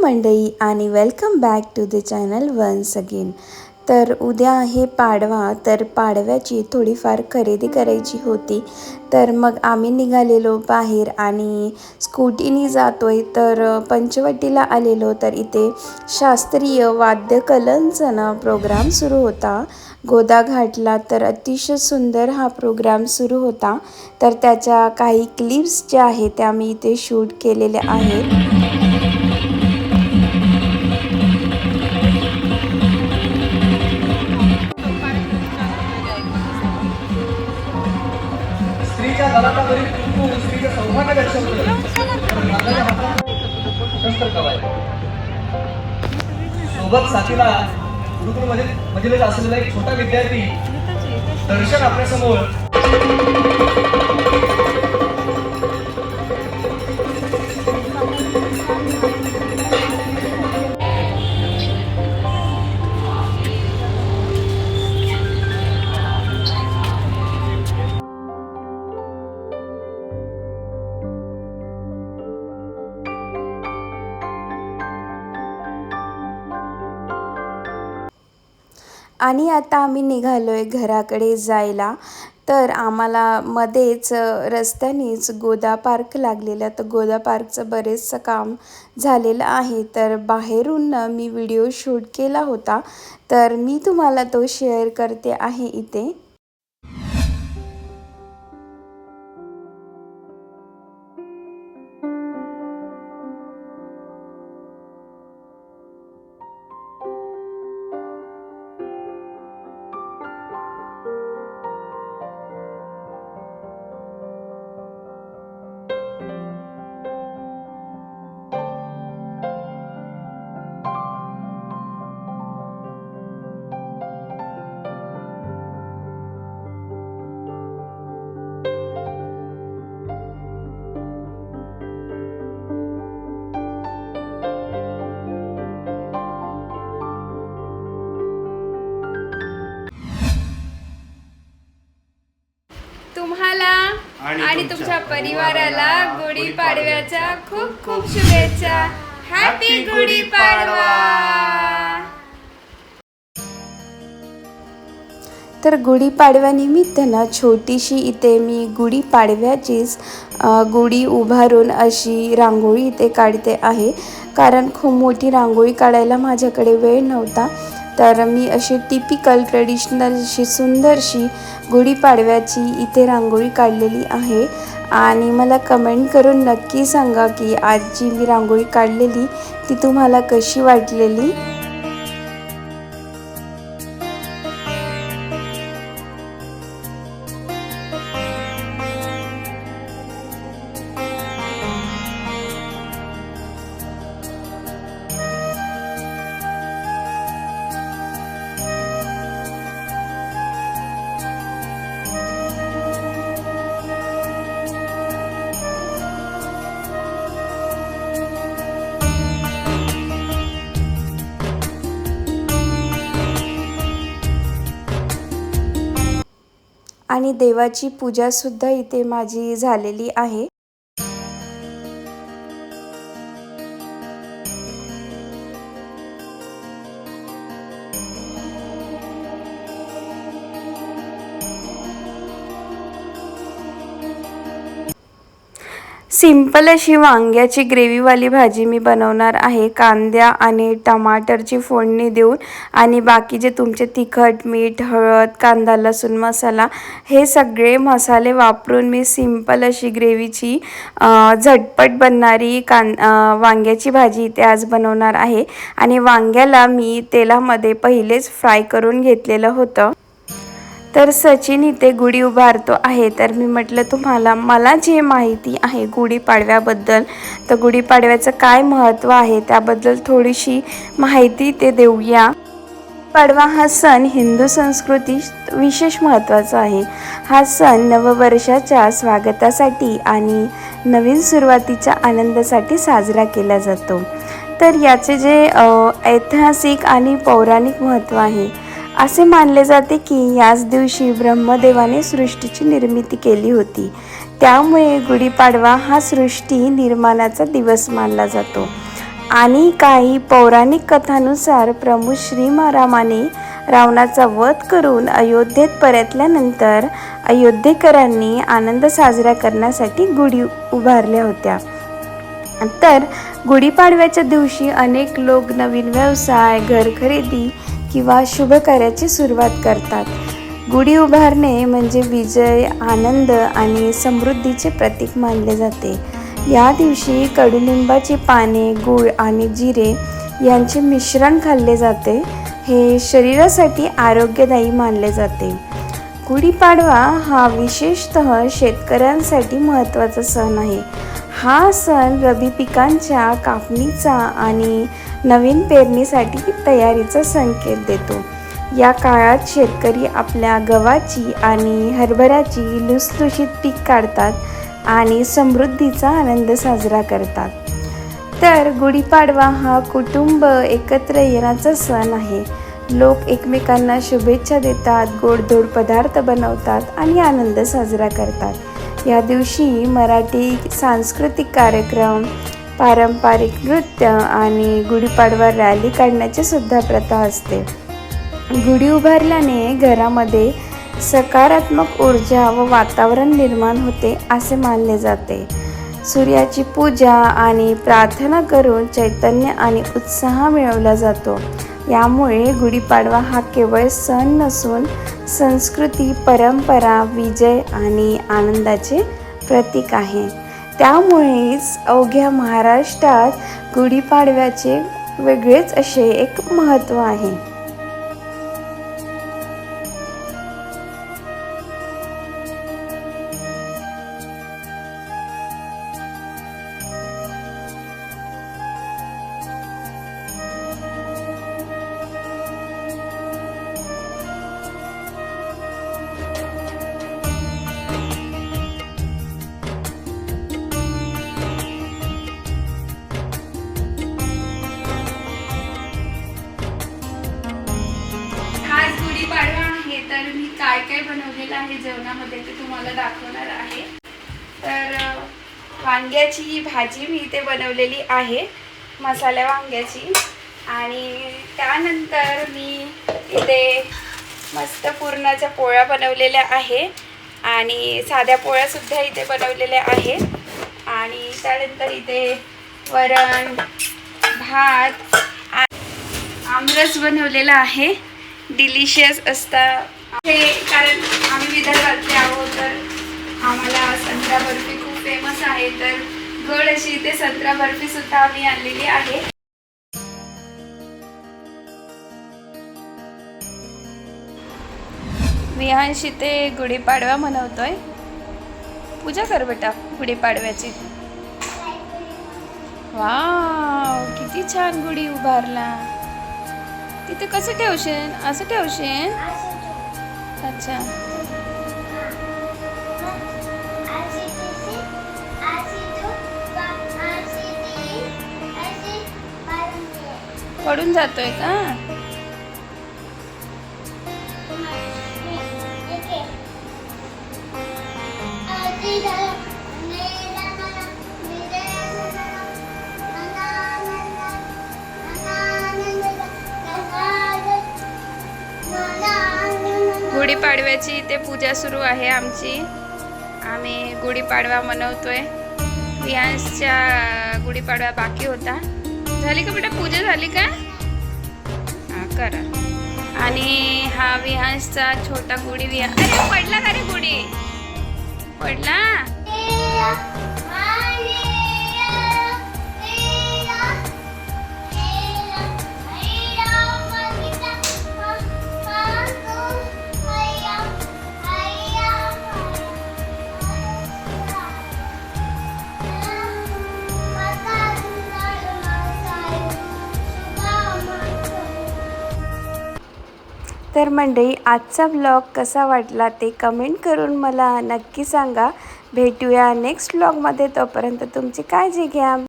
मंडळी आणि welcome back to the channel once again. तर उद्या आहे पाडवा, तर पाडव्याची थोडीफार खरेदी करायची होती। तर मग आम्ही निघालेलो बाहेर आणि स्कूटीने जातोय। तर पंचवटीला आलेलो, तर इथे शास्त्रीय वाद्यकलांचा ना प्रोग्राम सुरू होता गोदा घाटला। तर अतिशय सुंदर हा प्रोग्राम सुरू होता। तर त्याच्या काही क्लिप्स ज्या आहेत त्या मी इथे शूट केलेल्या आहेत। स्त्रीच्या दलातावरील कुंकू स्त्रीचं सौभाग्य दर्शवतं। सोबत साथीला गुरुकुल मधील असलेला एक छोटा विद्यार्थी दर्शन आपल्या समोर। आणि आता आम्ही निघालोय घराकडे जायला। तर आम्हाला मध्येच रस्त्यानेच गोदा पार्क लागलेला। तर गोदा पार्कचं बरेचसं काम झालेलं आहे। तर बाहेरून मी व्हिडिओ शूट केला होता, तर मी तुम्हाला तो शेअर करते आहे इथे। तुम्हाला आणि तुमच्या परिवाराला गुढीपाडव्याच्या खूप खूप शुभेच्छा। हॅपी गुढीपाडवा। तर गुढीपाडव्यानिमित्त ना छोटीशी इथे मी गुढीपाडव्याचीच गुढी उभारून अशी रांगोळी इथे काढते आहे। कारण खूप मोठी रांगोळी काढायला माझ्याकडे वेळ नव्हता। तर मी अशी टिपिकल ट्रेडिशनल अशी सुंदरशी गुढीपाडव्याची इथे रांगोळी काढलेली आहे। आणि मला कमेंट करून नक्की सांगा की आज जी मी रांगोळी काढलेली ती तुम्हाला कशी वाटलेली। आणि देवाची पूजासुद्धा इथे माझी झालेली आहे। सिंपल अशी वांग्याची ग्रेव्हीवाली भाजी मी बनवणार आहे। कांद्या आणि टमाटरची फोडणी देऊन आणि बाकी जे तुमचे तिखट, मीठ, हळद, कांदा, लसूण मसाला हे सगळे मसाले वापरून मी सिंपल अशी ग्रेव्हीची झटपट बनणारी वांग्याची भाजी इथे आज बनवणार आहे। आणि वांग्याला मी तेलामध्ये पहिलेच फ्राय करून घेतलेलं होतं। तर सचिन इथे गुढी उभारतो आहे। तर मी म्हटलं तुम्हाला मला जे माहिती आहे गुढीपाडव्याबद्दल, तर गुढीपाडव्याचं काय महत्त्व आहे त्याबद्दल थोडीशी माहिती ते देऊया। पाडवा हा सण हिंदू संस्कृतीत विशेष महत्त्वाचा आहे। हा सण नववर्षाच्या स्वागतासाठी आणि नवीन सुरुवातीच्या आनंदासाठी साजरा केला जातो। तर याचे जे ऐतिहासिक आणि पौराणिक महत्त्व आहे, असे मानले जाते की याच दिवशी ब्रह्मदेवाने सृष्टीची निर्मिती केली होती। त्यामुळे गुढीपाडवा हा सृष्टी निर्माणाचा दिवस मानला जातो। आणि काही पौराणिक कथानुसार प्रभू श्रीरामाने रावणाचा वध करून अयोध्येत परतल्यानंतर अयोध्येकरांनी आनंद साजरा करण्यासाठी गुढी उभारल्या होत्या. तर गुढीपाडव्याच्या दिवशी अनेक लोक नवीन व्यवसाय, घर खरेदी किंवा शुभ कार्याची सुरुवात करतात. गुढी उभारणे म्हणजे विजय, आनंद आणि समृद्धीचे प्रतीक मानले जाते. या दिवशी कडुलिंबाची पाने, गूळ आणि जिरे यांचे मिश्रण खाल्ले जाते. हे शरीरासाठी आरोग्यदायी मानले जाते. गुढीपाडवा हा विशेषतः शेतकऱ्यांसाठी महत्त्वाचा सण आहे. हा सण रब्बी पिकांच्या कापणीचा आणि नवीन पेरणीसाठी तयारीचा संकेत देतो. या काळात शेतकरी आपल्या गव्हाची आणि हरभऱ्याची लुसलुशीत पीक काढतात आणि समृद्धीचा आनंद साजरा करतात. तर गुढीपाडवा हा कुटुंब एकत्र येण्याचा सण आहे. लोक एकमेकांना शुभेच्छा देतात, गोडधोड पदार्थ बनवतात आणि आनंद साजरा करतात. या दिवशी मराठी सांस्कृतिक कार्यक्रम, पारंपरिक नृत्य आणि गुढीपाडवा रॅली काढण्याची सुद्धा प्रथा असते. गुढी उभारल्याने घरामध्ये सकारात्मक ऊर्जा व वातावरण निर्माण होते असे मानले जाते. सूर्याची पूजा आणि प्रार्थना करून चैतन्य आणि उत्साह मिळवला जातो. यामुळे गुढीपाडवा हा केवळ सण नसून संस्कृती, परंपरा, विजय आणि आनंदाचे प्रतीक आहे. त्यामुळेच अवघ्या महाराष्ट्रात गुढीपाडव्याचे वेगळेच असे एक महत्त्व आहे. आज गुढीपाडवा आहे, तर मी काय काय बनवलेलं आहे जेवणामध्ये ते तुम्हाला दाखवणार आहे. तर वांग्याची भाजी मी इथे बनवलेली आहे, मसाल्या वांग्याची. आणि त्यानंतर मी इथे मस्त पुरणाच्या पोळ्या बनवलेल्या आहे आणि साध्या पोळ्यासुद्धा इथे बनवलेल्या आहेत. आणि त्यानंतर इथे वरण, भात, आमरस बनवलेला आहे. डिलिशियस असतं हे, कारण आम्ही विदर्भातले आहोत, तर आम्हाला संत्रा बर्फी खूप फेमस आहे. तर गोड अशी इथे संत्रा बर्फी सुद्धा आम्ही आणलेली आहे. विहांश इथे गुढीपाडवा मनवतोय. पूजा कर बेटा गुढीपाडव्याची. वाव, किती छान गुढी उभारला. तिथे कसं ठेवशील? असं ठेवशील? अच्छा. पडून जातोय का? गुढीपाडव्याची इथे पूजा सुरू आहे आमची. आम्ही गुढीपाडवा मनवतोय. विहांशच्या गुढीपाडवा बाकी होता. झाली का बेटा पूजा? झाली का? हां, करा. आणि हा विहांशचा छोटा गुढी. अरे पडला का रे गुढी? पडला? तर मंडळी, आजचा व्लॉग कसा वाटला ते कमेंट करून मला नक्की सांगा. भेटूया नेक्स्ट व्लॉगमध्ये. तोपर्यंत तुमची काळजी घ्या.